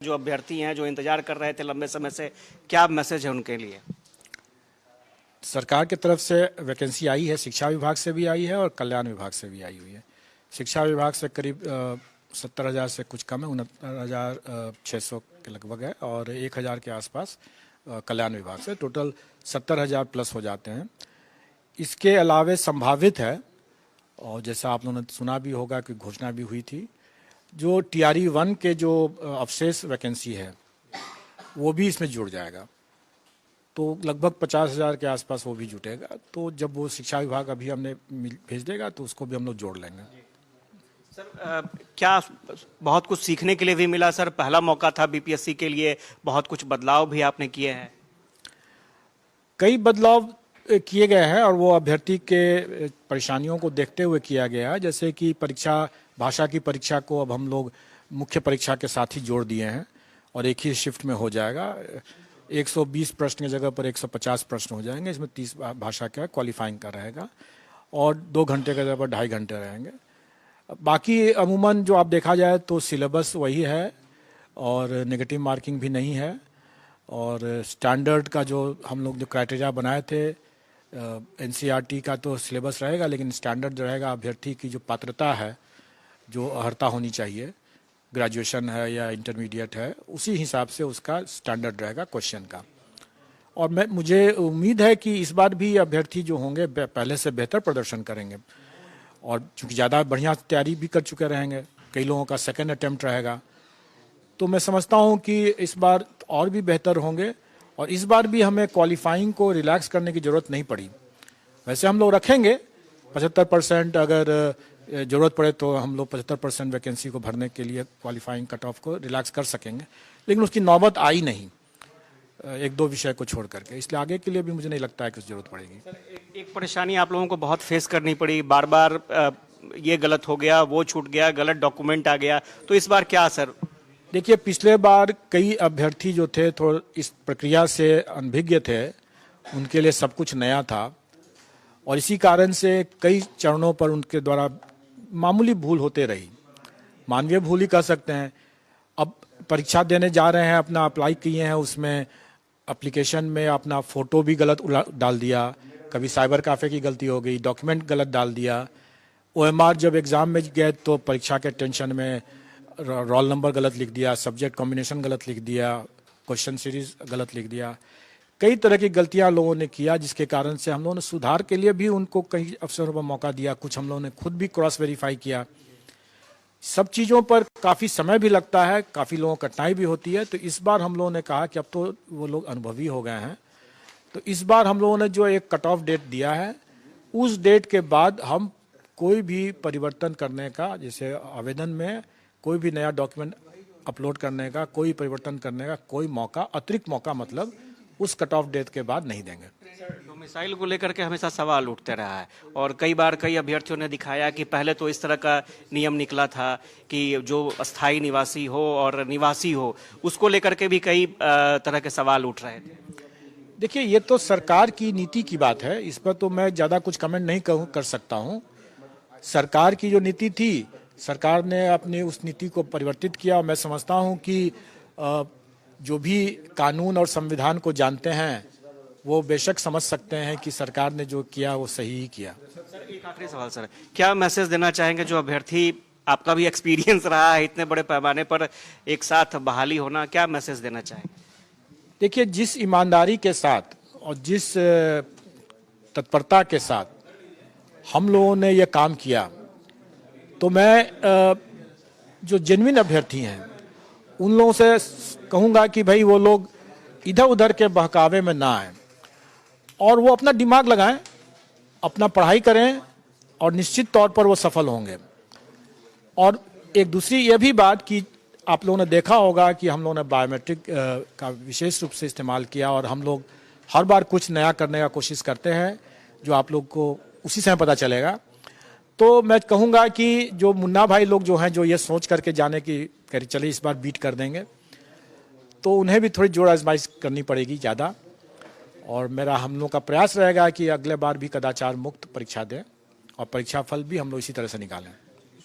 जो अभ्यर्थी हैं जो इंतजार कर रहे थे लंबे समय से, क्या मैसेज है उनके लिए? सरकार की तरफ से वैकेंसी आई है, शिक्षा विभाग से भी आई है और कल्याण विभाग से भी आई हुई है। शिक्षा विभाग से करीब 70,000 से कुछ कम है, 69,600 के लगभग है, और 1,000 के आसपास कल्याण विभाग से, टोटल 70,000 प्लस हो जाते हैं। इसके अलावे संभावित है, और जैसा आप लोगों ने सुना भी होगा कि घोषणा भी हुई थी, जो TRE 1 के जो अवशेष वैकेंसी है वो भी इसमें जुड़ जाएगा, तो लगभग 50,000 के आसपास वो भी जुटेगा। तो जब वो शिक्षा विभाग अभी हमने भेज देगा तो उसको भी हम लोग जोड़ लेंगे। सर, क्या बहुत कुछ सीखने के लिए भी मिला? सर, पहला मौका था BPSC के लिए, बहुत कुछ बदलाव भी आपने किए हैं। कई बदलाव किए गए हैं और वो अभ्यर्थी के परेशानियों को देखते हुए किया गया है। जैसे कि परीक्षा, भाषा की परीक्षा को अब हम लोग मुख्य परीक्षा के साथ ही जोड़ दिए हैं और एक ही शिफ्ट में हो जाएगा। 120 प्रश्न की जगह पर 150 प्रश्न हो जाएंगे। इसमें 30 भाषा का क्वालिफाइंग का रहेगा और 2 घंटे की जगह पर 2.5 घंटे रहेंगे। बाकी अमूमन जो आप देखा जाए तो सिलेबस वही है और नेगेटिव मार्किंग भी नहीं है, और स्टैंडर्ड का जो हम लोग जो क्राइटेरिया बनाए थे, NCERT का तो सिलेबस रहेगा, लेकिन स्टैंडर्ड जो रहेगा अभ्यर्थी की जो पात्रता है, जो अर्हता होनी चाहिए, ग्रेजुएशन है या इंटरमीडिएट है, उसी हिसाब से उसका स्टैंडर्ड रहेगा क्वेश्चन का। और मुझे उम्मीद है कि इस बार भी अभ्यर्थी जो होंगे पहले से बेहतर प्रदर्शन करेंगे, और चूँकि ज़्यादा बढ़िया तैयारी भी कर चुके रहेंगे, कई लोगों का सेकेंड अटेम्प्ट रहेगा, तो मैं समझता हूँ कि इस बार और भी बेहतर होंगे। और इस बार भी हमें क्वालिफाइंग को रिलैक्स करने की ज़रूरत नहीं पड़ी। वैसे हम लोग रखेंगे 75%, अगर ज़रूरत पड़े तो हम लोग 75% वैकेंसी को भरने के लिए क्वालिफाइंग कट ऑफ को रिलैक्स कर सकेंगे, लेकिन उसकी नौबत आई नहीं, 1-2 विषय को छोड़ करके। इसलिए आगे के लिए भी मुझे नहीं लगता है कि ज़रूरत पड़ेगी। एक परेशानी आप लोगों को बहुत फेस करनी पड़ी, बार बार ये गलत हो गया, वो छूट गया, गलत डॉक्यूमेंट आ गया, तो इस बार क्या सर? देखिए, पिछले बार कई अभ्यर्थी जो थे थोड़ा इस प्रक्रिया से अनभिज्ञ थे, उनके लिए सब कुछ नया था, और इसी कारण से कई चरणों पर उनके द्वारा मामूली भूल होते रही, मानवीय भूल ही कह सकते हैं। अब परीक्षा देने जा रहे हैं, अपना अप्लाई किए हैं, उसमें एप्लीकेशन में अपना फ़ोटो भी गलत डाल दिया, कभी साइबर कैफ़े की गलती हो गई, डॉक्यूमेंट गलत डाल दिया। OMR जब एग्ज़ाम में गए तो परीक्षा के टेंशन में रोल नंबर गलत लिख दिया, सब्जेक्ट कॉम्बिनेशन गलत लिख दिया, क्वेश्चन सीरीज गलत लिख दिया। कई तरह की गलतियां लोगों ने किया, जिसके कारण से हम लोगों ने सुधार के लिए भी उनको कई अवसरों पर मौका दिया। कुछ हम लोगों ने खुद भी क्रॉस वेरीफाई किया। सब चीज़ों पर काफ़ी समय भी लगता है, काफ़ी लोगों को कठिनाई भी होती है। तो इस बार हम लोगों ने कहा कि अब तो वो लोग अनुभवी हो गए हैं, तो इस बार हम लोगों ने जो एक कट ऑफ डेट दिया है, उस डेट के बाद हम कोई भी परिवर्तन करने का, जैसे आवेदन में कोई भी नया डॉक्यूमेंट अपलोड करने का, कोई परिवर्तन करने का कोई मौका, अतिरिक्त मौका मतलब उस कट ऑफ डेट के बाद नहीं देंगे। डोमिसाइल को लेकर के हमेशा सवाल उठते रहा है, और कई बार कई अभ्यर्थियों ने दिखाया कि पहले तो इस तरह का नियम निकला था कि जो अस्थायी निवासी हो और निवासी हो, उसको लेकर के भी कई तरह के सवाल उठ रहे थे। देखिए, ये तो सरकार की नीति की बात है, इस पर तो मैं ज़्यादा कुछ कमेंट नहीं कर सकता हूँ। सरकार की जो नीति थी, सरकार ने अपनी उस नीति को परिवर्तित किया, और मैं समझता हूँ कि जो भी कानून और संविधान को जानते हैं वो बेशक समझ सकते हैं कि सरकार ने जो किया वो सही ही किया। सर, एक आखिरी सवाल सर, क्या मैसेज देना चाहेंगे जो अभ्यर्थी, आपका भी एक्सपीरियंस रहा है इतने बड़े पैमाने पर एक साथ बहाली होना, क्या मैसेज देना चाहेंगे? देखिए, जिस ईमानदारी के साथ और जिस तत्परता के साथ हम लोगों ने ये काम किया, तो मैं जो जेन्युइन अभ्यर्थी हैं उन लोगों से कहूँगा कि भाई वो लोग इधर उधर के बहकावे में ना आए, और वो अपना दिमाग लगाएं, अपना पढ़ाई करें, और निश्चित तौर पर वो सफल होंगे। और एक दूसरी ये भी बात कि आप लोगों ने देखा होगा कि हम लोगों ने बायोमेट्रिक का विशेष रूप से इस्तेमाल किया, और हम लोग हर बार कुछ नया करने का कोशिश करते हैं, जो आप लोग को उसी समय पता चलेगा। तो मैं कहूँगा कि जो मुन्ना भाई लोग जो हैं, जो ये सोच करके जाने की कह चले इस बार बीट कर देंगे, तो उन्हें भी थोड़ी जोर आजमाइश करनी पड़ेगी ज़्यादा। और मेरा हम लोग का प्रयास रहेगा कि अगले बार भी कदाचार मुक्त परीक्षा दें, और परीक्षा फल भी हम लोग इसी तरह से निकालें।